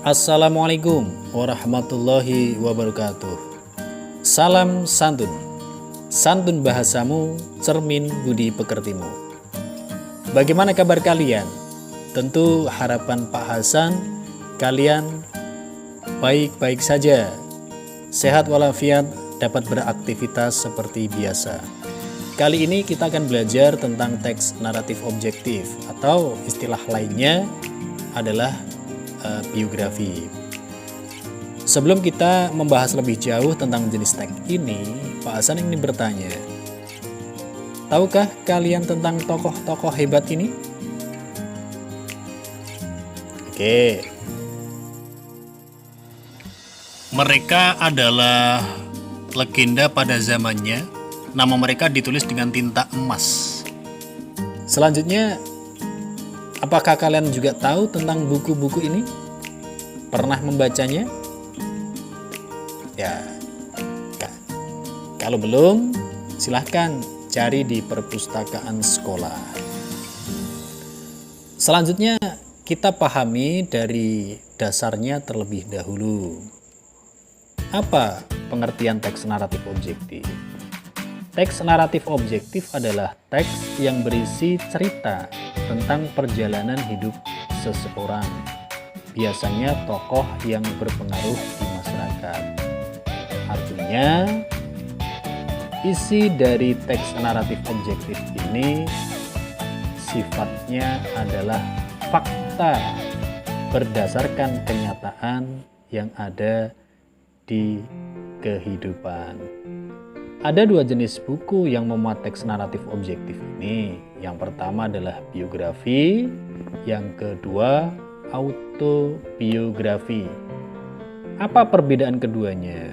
Assalamualaikum warahmatullahi wabarakatuh. Salam santun. Santun bahasamu, cermin budi pekertimu. Bagaimana kabar kalian? Tentu harapan Pak Hasan kalian baik-baik saja. Sehat walafiat, dapat beraktivitas seperti biasa. Kali ini kita akan belajar tentang teks naratif objektif atau istilah lainnya adalah biografi. Sebelum kita membahas lebih jauh tentang jenis teks ini, Pak Hasan ingin bertanya, tahukah kalian tentang tokoh-tokoh hebat ini? Oke. Mereka adalah legenda pada zamannya. Nama mereka ditulis dengan tinta emas. Selanjutnya, apakah kalian juga tahu tentang buku-buku ini? Pernah membacanya? Ya, kalau belum, silahkan cari di perpustakaan sekolah. Selanjutnya, kita pahami dari dasarnya terlebih dahulu. Apa pengertian teks naratif objektif? Teks naratif objektif adalah teks yang berisi cerita tentang perjalanan hidup seseorang, biasanya tokoh yang berpengaruh di masyarakat. Artinya, isi dari teks naratif objektif ini sifatnya adalah fakta berdasarkan kenyataan yang ada di kehidupan. Ada dua jenis buku yang memuat teks naratif objektif ini. Yang pertama adalah biografi, yang kedua autobiografi. Apa perbedaan keduanya?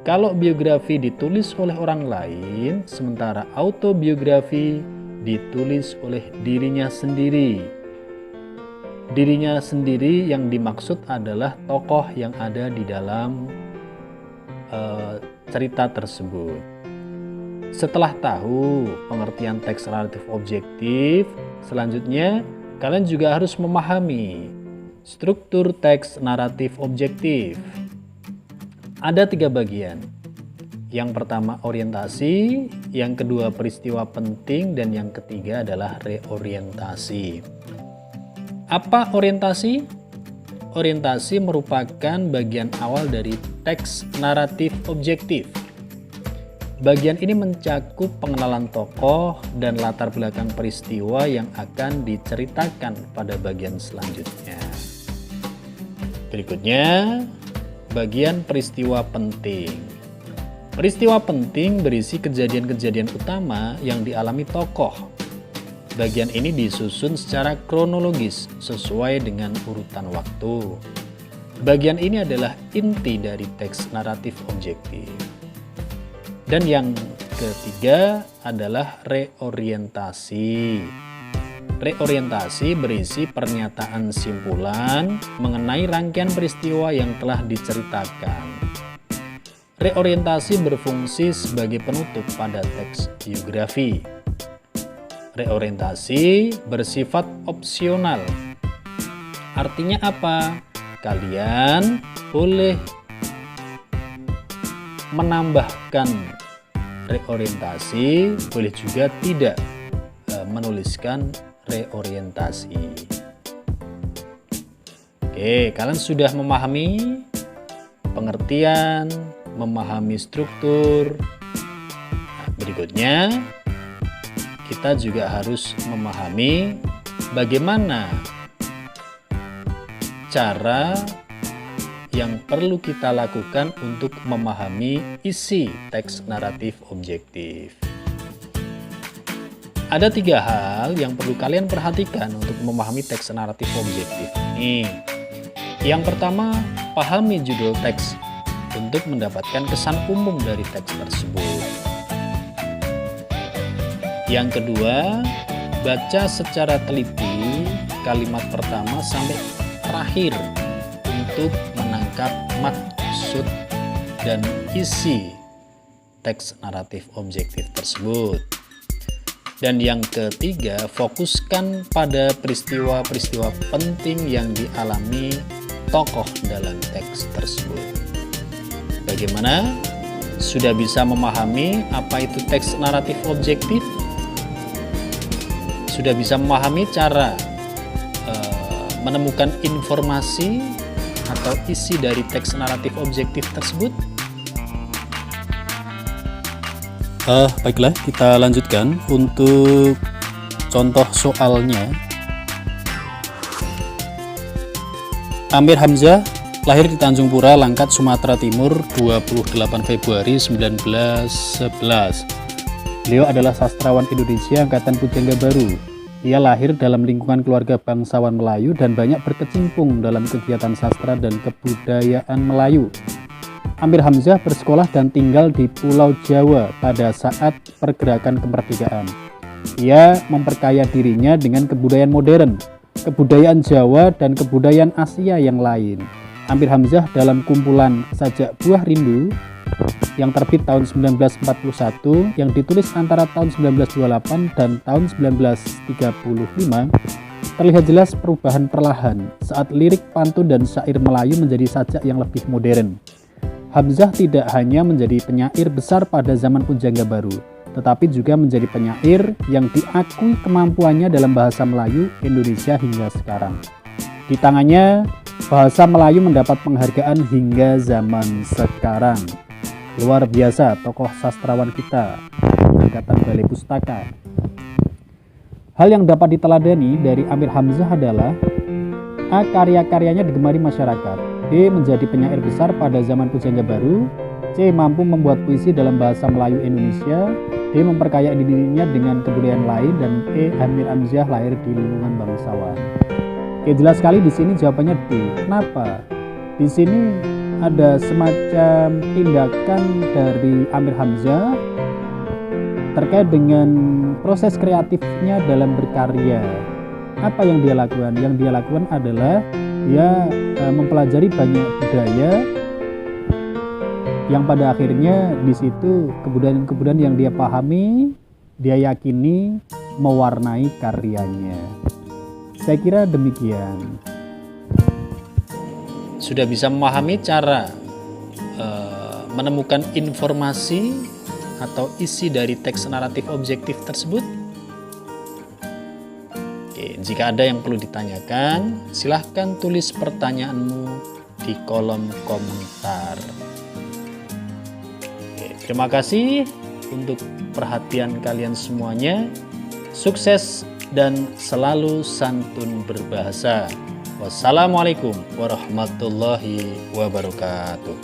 Kalau biografi ditulis oleh orang lain, sementara autobiografi ditulis oleh dirinya sendiri. Dirinya sendiri yang dimaksud adalah tokoh yang ada di dalam cerita tersebut. Setelah tahu pengertian teks naratif objektif, selanjutnya kalian juga harus memahami struktur teks naratif objektif. Ada 3 bagian. Yang pertama orientasi, yang kedua peristiwa penting, dan yang ketiga adalah reorientasi. Apa orientasi? Orientasi merupakan bagian awal dari teks naratif objektif. Bagian ini mencakup pengenalan tokoh dan latar belakang peristiwa yang akan diceritakan pada bagian selanjutnya. Berikutnya, bagian peristiwa penting. Peristiwa penting berisi kejadian-kejadian utama yang dialami tokoh. Bagian ini disusun secara kronologis sesuai dengan urutan waktu. Bagian ini adalah inti dari teks naratif objektif. Dan yang ketiga adalah reorientasi. Reorientasi berisi pernyataan simpulan mengenai rangkaian peristiwa yang telah diceritakan. Reorientasi berfungsi sebagai penutup pada teks biografi. Reorientasi bersifat opsional. Artinya apa? Kalian boleh menambahkan reorientasi, boleh juga tidak menuliskan reorientasi. Oke, kalian sudah memahami pengertian, memahami struktur. Nah, berikutnya kita juga harus memahami bagaimana cara yang perlu kita lakukan untuk memahami isi teks naratif objektif. Ada 3 hal yang perlu kalian perhatikan untuk memahami teks naratif objektif ini. Yang pertama, pahami judul teks untuk mendapatkan kesan umum dari teks tersebut. Yang kedua, baca secara teliti kalimat pertama sampai terakhir untuk menangkap maksud dan isi teks naratif objektif tersebut. Dan yang ketiga, fokuskan pada peristiwa-peristiwa penting yang dialami tokoh dalam teks tersebut. Bagaimana? Sudah bisa memahami apa itu teks naratif objektif? Sudah bisa memahami cara menemukan informasi atau isi dari teks naratif objektif tersebut? Baiklah, kita lanjutkan untuk contoh soalnya. Amir Hamzah lahir di Tanjung Pura, Langkat, Sumatera Timur 28 Februari 1911. Beliau adalah sastrawan Indonesia angkatan Pujangga Baru. Ia lahir dalam lingkungan keluarga bangsawan Melayu dan banyak berkecimpung dalam kegiatan sastra dan kebudayaan Melayu. Amir Hamzah bersekolah dan tinggal di Pulau Jawa pada saat pergerakan kemerdekaan. Ia memperkaya dirinya dengan kebudayaan modern, kebudayaan Jawa, dan kebudayaan Asia yang lain. Amir Hamzah dalam kumpulan Sajak Buah Rindu yang terbit tahun 1941, yang ditulis antara tahun 1928 dan tahun 1935, terlihat jelas perubahan perlahan saat lirik, pantun, dan syair Melayu menjadi sajak yang lebih modern. Hamzah tidak hanya menjadi penyair besar pada zaman Pujangga Baru, tetapi juga menjadi penyair yang diakui kemampuannya dalam bahasa Melayu Indonesia hingga sekarang. Di tangannya, bahasa Melayu mendapat penghargaan hingga zaman sekarang. Luar biasa tokoh sastrawan kita, angkatan Balai Pustaka. Hal yang dapat diteladani dari Amir Hamzah adalah A. Karya-karyanya digemari masyarakat. B. Menjadi penyair besar pada zaman Pujangga Baru. C. Mampu membuat puisi dalam bahasa Melayu Indonesia. D. Memperkaya dirinya dengan kebudayaan lain. Dan E. Amir Hamzah lahir di lingkungan bangsawan. Oke, jelas sekali di sini jawabannya D. Kenapa? Di sini ada semacam tindakan dari Amir Hamzah terkait dengan proses kreatifnya dalam berkarya. Apa yang dia lakukan? Yang dia lakukan adalah dia mempelajari banyak budaya yang pada akhirnya di situ kebudayaan-kebudayaan yang dia pahami, dia yakini mewarnai karyanya. Saya kira demikian. Sudah bisa memahami cara menemukan informasi atau isi dari teks naratif objektif tersebut? Oke, jika ada yang perlu ditanyakan, silahkan tulis pertanyaanmu di kolom komentar. Oke, terima kasih untuk perhatian kalian semuanya. Sukses dan selalu santun berbahasa. Wassalamualaikum warahmatullahi wabarakatuh.